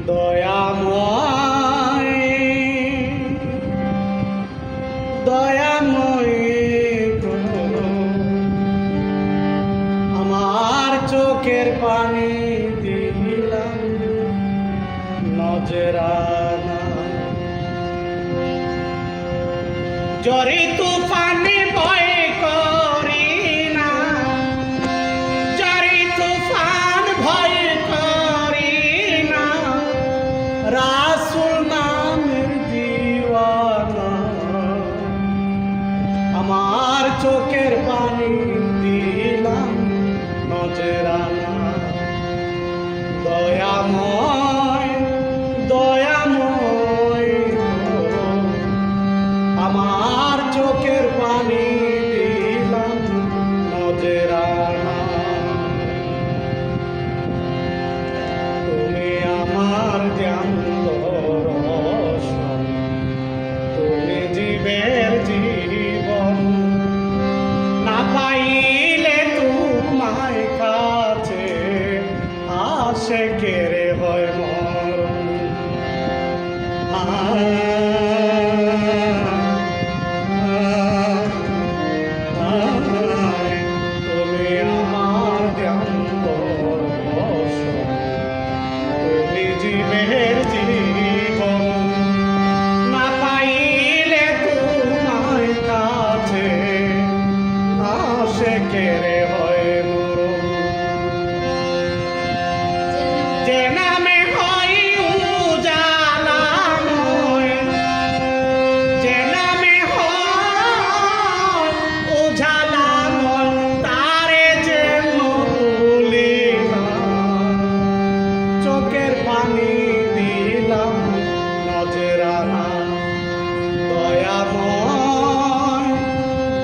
দয়াময় দয়াময় আমার চোখের পানি দিলাম নজরানা জরি তুফানে ভয় করি না জরি তুফান ভয় করি না রাসূল নামের দিওয়ানা আমার চোখের পানি দিলাম নজরানা দয়াময় দয়াময় আমার চোখের পানি দিলাম নজরানা তুমি আমার জ্ঞান্ত রসন তুমি জীবের জীবন না পাইলে তোমায় কাছে আসে কেড়ে হয় মরণ তুমি আমার জ্ঞান্ত রসন তুমি জীবের জীবন না পাইলে তোমায় কাছে আসে কেড়ে হয় মরণ যে নামে হয় উজালাময় যে নামে হয় উজালাময় তারে যে ভুলি না চোখের পানি দিলাম নজরানা দয়াময়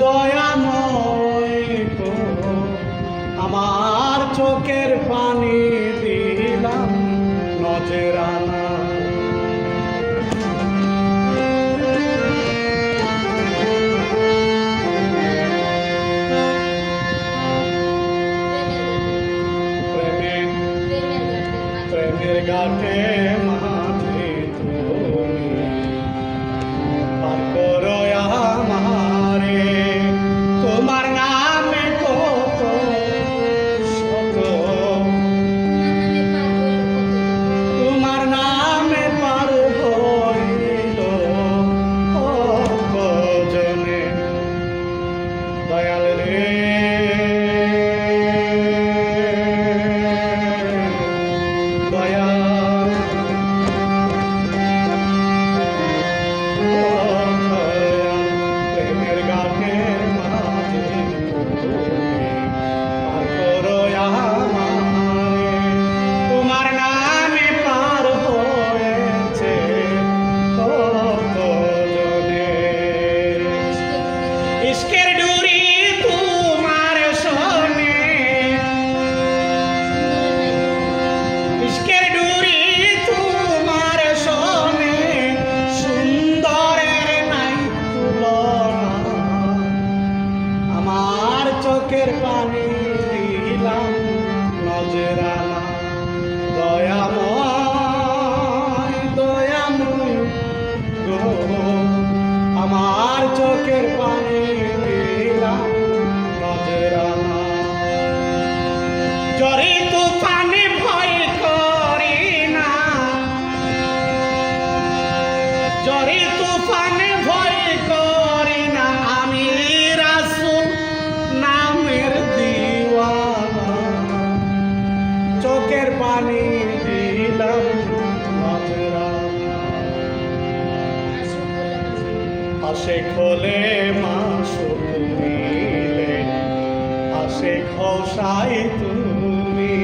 দয়াময় আমার চোখের পানি দিলাম নজরানা প্রেমের ঘাটে মাঝে তুমি পার করো আমারে তোমার নামে কত শত তোমার নামে পার হইল কজনে দয়াল রে প্রেমের ঘাটে মাঝে পার করো আমারে তোমার নামে পার হয়েছে কত জনে ইশকের ডুরি তোমার শোনে ইশকের ডুরি তোমার শোনে সুন্দরের নাই তুলনা আমার চোখের পানি দিলাম নজরানা দয়াময় দয়াময় গো আমার চোখের পানি দিলাম নজরানা জরি তুফানে ভয় করি না জরি তুফানে ভয় করি না আমি রাসূল নামের দিওয়ানা চোখের পানি দিলাম নজরানা আসে খোলে মাসুক মিলে আসে খোসাই তুমি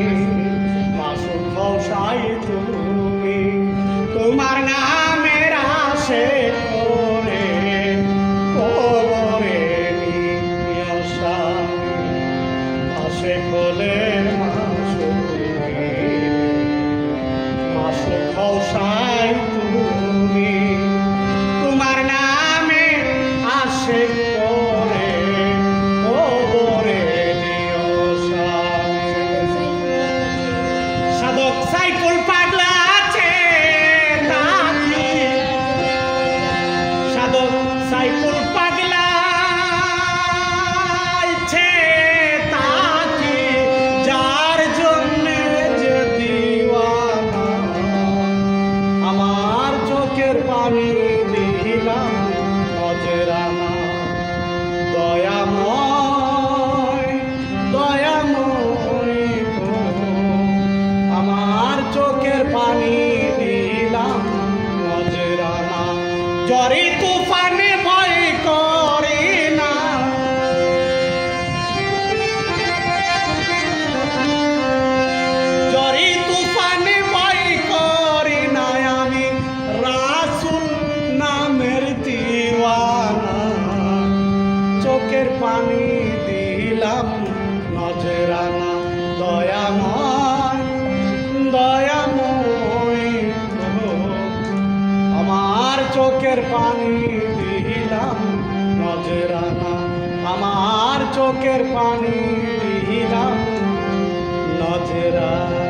মাসুক খোসাই তুমি তোমার নামের আসে করে কবরে নিয়সা আসে খোলে মাসুক মিলে মাসুক খোসাই তুমি তোমার নামে আসে করে কবরে নিয়সা সাধক সাইফুল পাগলা আছে চোখের পানি দিলাম নজরানা, আমার চোখের পানি দিলাম নজরানা।